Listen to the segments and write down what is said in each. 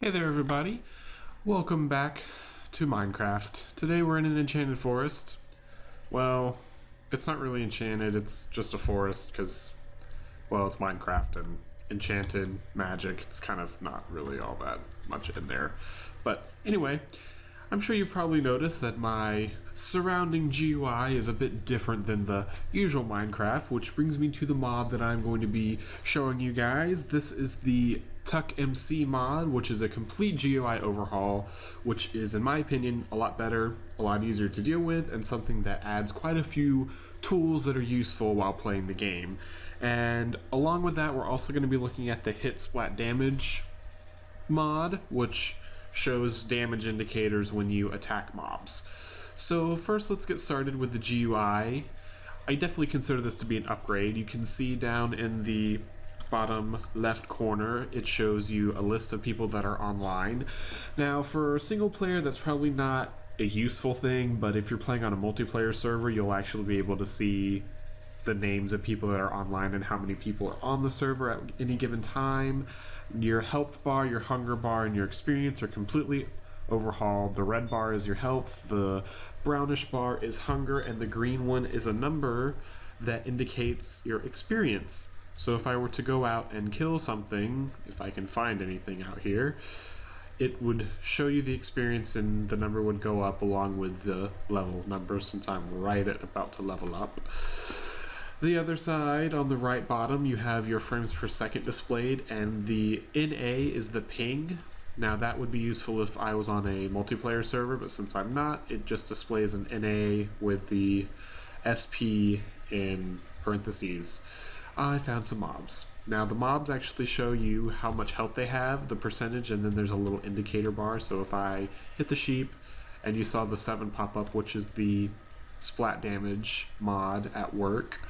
Hey there everybody, welcome back to Minecraft. Today we're in an enchanted forest. Well, it's not really enchanted, it's just a forest because, well, it's Minecraft and enchanted magic, it's kind of not really all that much in there. But anyway, I'm sure you've probably noticed that my surrounding GUI is a bit different than the usual Minecraft, which brings me to the mod that I'm going to be showing you guys. This is the TukMC mod, which is a complete GUI overhaul, which is, in my opinion, a lot better, a lot easier to deal with, and something that adds quite a few tools that are useful while playing the game. And along with that, we're also going to be looking at the hit splat damage mod, which shows damage indicators when you attack mobs. So first, let's get started with the GUI. I definitely consider this to be an upgrade. You can see down in the bottom left corner, it shows you a list of people that are online. Now, for a single player, that's probably not a useful thing, but if you're playing on a multiplayer server, you'll actually be able to see the names of people that are online and how many people are on the server at any given time. Your health bar, your hunger bar, and your experience are completely overhauled. The red bar is your health, the brownish bar is hunger, and the green one is a number that indicates your experience. So if I were to go out and kill something, if I can find anything out here, it would show you the experience and the number would go up along with the level number, since I'm right at about to level up. The other side, on the right bottom, you have your frames per second displayed, and the NA is the ping. Now that would be useful if I was on a multiplayer server, but since I'm not, it just displays an NA with the SP in parentheses. I found some mobs. Now the mobs actually show you how much health they have, the percentage, and then there's a little indicator bar. So if I hit the sheep and you saw the 7 pop up, which is the splat damage mod at work,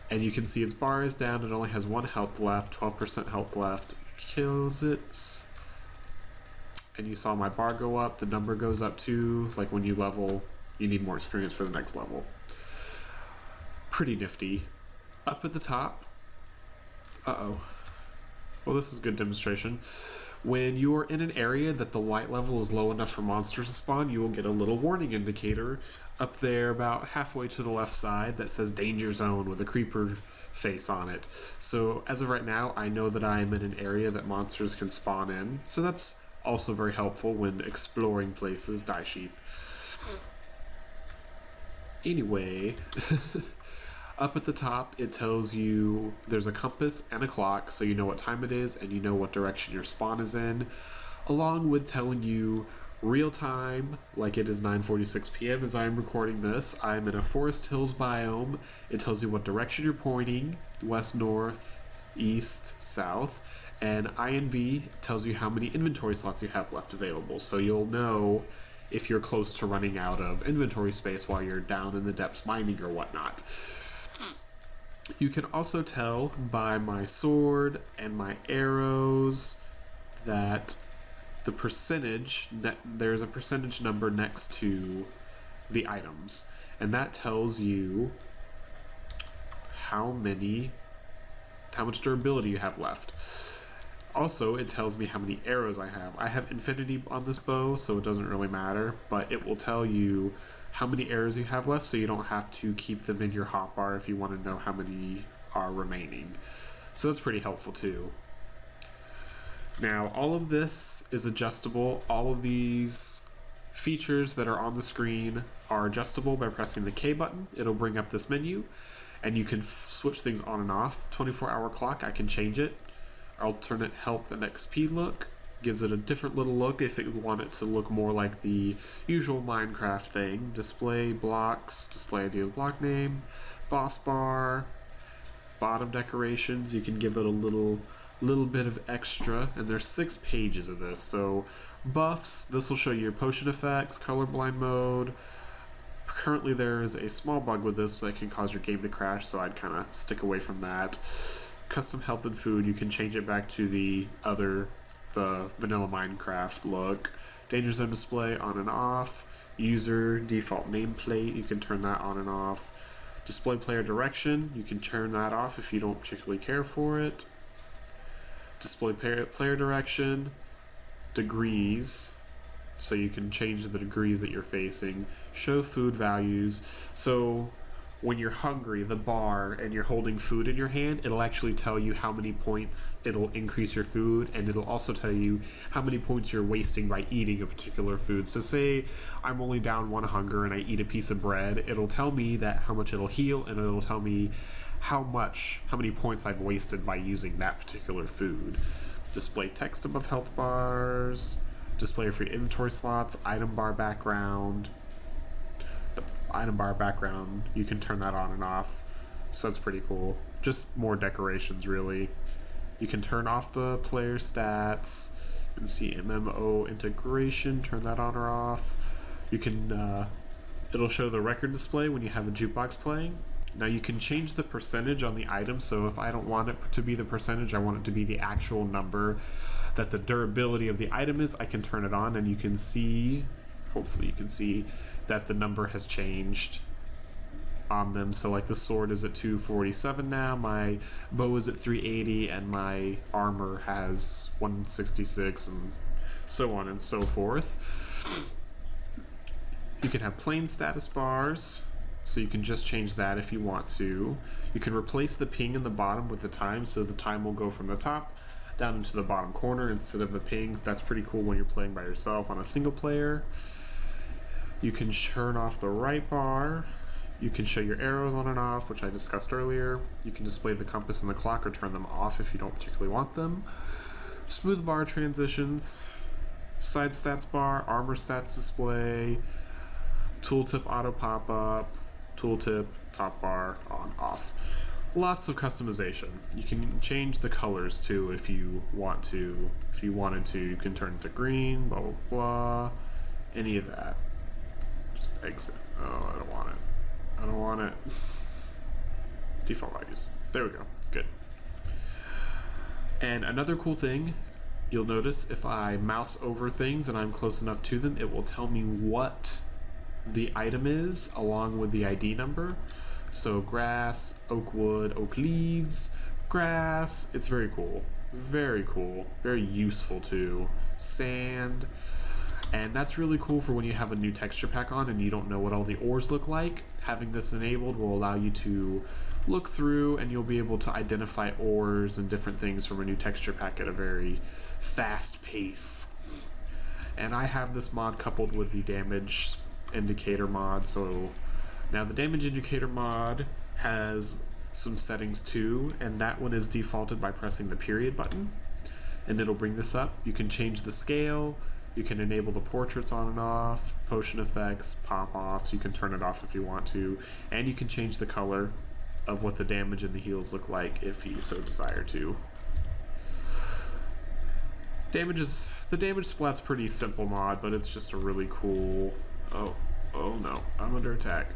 and you can see its bar is down, it only has 1 health left, 12% health left, kills it, and you saw my bar go up, the number goes up too, like when you level, you need more experience for the next level. Pretty nifty. Up at the top, well, this is a good demonstration. When you are in an area that the light level is low enough for monsters to spawn, you will get a little warning indicator up there about halfway to the left side that says danger zone with a creeper face on it. So as of right now, I know that I am in an area that monsters can spawn in, so that's also very helpful when exploring places. Die sheep. Anyway, up at the top, it tells you there's a compass and a clock, so you know what time it is and you know what direction your spawn is in, along with telling you real time, like it is 9:46 p.m. as I am recording this. I'm in a forest hills biome. It tells you what direction you're pointing, west, north, east, south, and INV tells you how many inventory slots you have left available, so you'll know if you're close to running out of inventory space while you're down in the depths mining or whatnot. You can also tell by my sword and my arrows that the percentage, there's a percentage number next to the items, and that tells you how much durability you have left. Also, it tells me how many arrows I have. I have infinity on this bow, so it doesn't really matter, but it will tell you how many arrows you have left, so you don't have to keep them in your hotbar if you want to know how many are remaining. So that's pretty helpful too. Now, all of this is adjustable. All of these features that are on the screen are adjustable by pressing the K button. It'll bring up this menu, and you can switch things on and off. 24-hour clock, I can change it. Alternate health and XP look gives it a different little look if you want it to look more like the usual Minecraft thing. Display blocks, display ID of block name, boss bar, bottom decorations. You can give it a little bit of extra, and there's 6 pages of this. So buffs, this will show you your potion effects, colorblind mode. Currently there is a small bug with this that can cause your game to crash, so I'd kind of stick away from that. Custom health and food, you can change it back to the vanilla Minecraft look. Danger zone display on and off. User default nameplate, you can turn that on and off. Display player direction, you can turn that off if you don't particularly care for it. Display player direction. degrees, so you can change the degrees that you're facing. Show food values. So when you're hungry, the bar, and you're holding food in your hand, it'll actually tell you how many points it'll increase your food, and it'll also tell you how many points you're wasting by eating a particular food. So say I'm only down 1 hunger and I eat a piece of bread, it'll tell me that how much it'll heal, and it'll tell me how many points I've wasted by using that particular food. Display text above health bars, display for your inventory slots, item bar background. The item bar background, you can turn that on and off, so that's pretty cool. Just more decorations, really. You can turn off the player stats. You can see MMO integration, turn that on or off. You can, it'll show the record display when you have a jukebox playing. Now you can change the percentage on the item, so if I don't want it to be the percentage, I want it to be the actual number that the durability of the item is, I can turn it on, and you can see, hopefully you can see, that the number has changed on them. So like the sword is at 247 now, my bow is at 380, and my armor has 166, and so on and so forth. You can have plain status bars, so you can just change that if you want to. You can replace the ping in the bottom with the time, so the time will go from the top down into the bottom corner instead of the ping. That's pretty cool when you're playing by yourself on a single player. You can turn off the right bar. You can show your arrows on and off, which I discussed earlier. You can display the compass and the clock or turn them off if you don't particularly want them. Smooth bar transitions, side stats bar, armor stats display, tooltip auto pop-up, tooltip, top bar, on, off. Lots of customization. You can change the colors too if you want to. If you wanted to, you can turn it to green, blah, blah, blah, any of that. Just exit. Oh, I don't want it. I don't want it. Default values. There we go. Good. And another cool thing, you'll notice if I mouse over things and I'm close enough to them, it will tell me what the item is along with the ID number. So grass, oak wood, oak leaves, grass. It's very cool. Very cool. Very useful too. Sand. And that's really cool for when you have a new texture pack on and you don't know what all the ores look like. Having this enabled will allow you to look through, and you'll be able to identify ores and different things from a new texture pack at a very fast pace. And I have this mod coupled with the damage indicator mod. So now the damage indicator mod has some settings too, and that one is defaulted by pressing the period button, and it'll bring this up. You can change the scale. You can enable the portraits on and off, potion effects, pop-offs. You can turn it off if you want to, and you can change the color of what the damage and the heals look like if you so desire to. The damage splat's pretty simple mod, but it's just a really cool. Oh no, I'm under attack.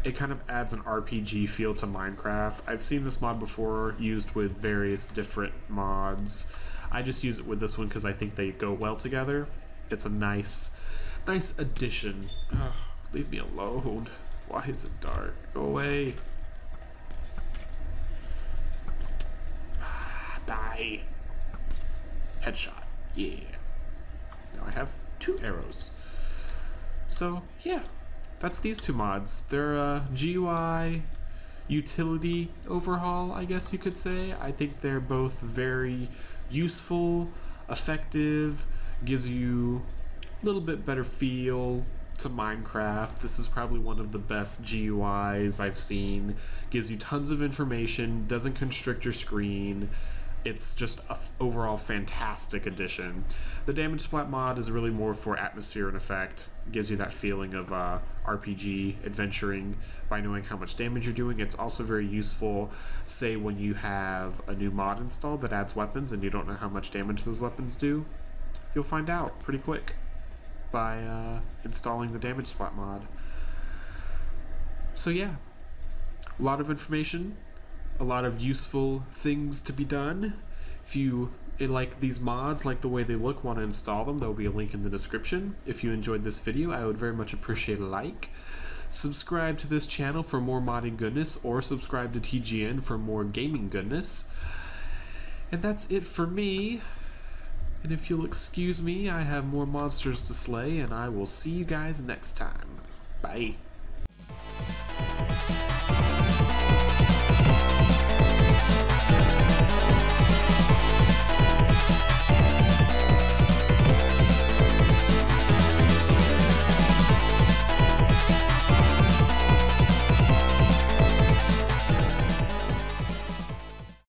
It kind of adds an RPG feel to Minecraft. I've seen this mod before used with various different mods. I just use it with this one because I think they go well together. It's a nice addition. Ugh, leave me alone. Why is it dark? Go away. Die. Headshot. Yeah. Now I have 2 arrows. So, yeah. That's these 2 mods. They're a GUI utility overhaul, I guess you could say. I think they're both very useful, effective, gives you a little bit better feel to Minecraft. This is probably one of the best GUIs I've seen. Gives you tons of information, doesn't constrict your screen. It's just an overall fantastic addition. The damage splat mod is really more for atmosphere and effect. Gives you that feeling of RPG adventuring by knowing how much damage you're doing. It's also very useful, say when you have a new mod installed that adds weapons and you don't know how much damage those weapons do. You'll find out pretty quick by installing the damage splat mod. So yeah, a lot of information. A lot of useful things to be done. If you like these mods, like the way they look, want to install them, there will be a link in the description. If you enjoyed this video, I would very much appreciate a like. Subscribe to this channel for more modding goodness, or subscribe to TGN for more gaming goodness. And that's it for me. And if you'll excuse me, I have more monsters to slay, and I will see you guys next time. Bye.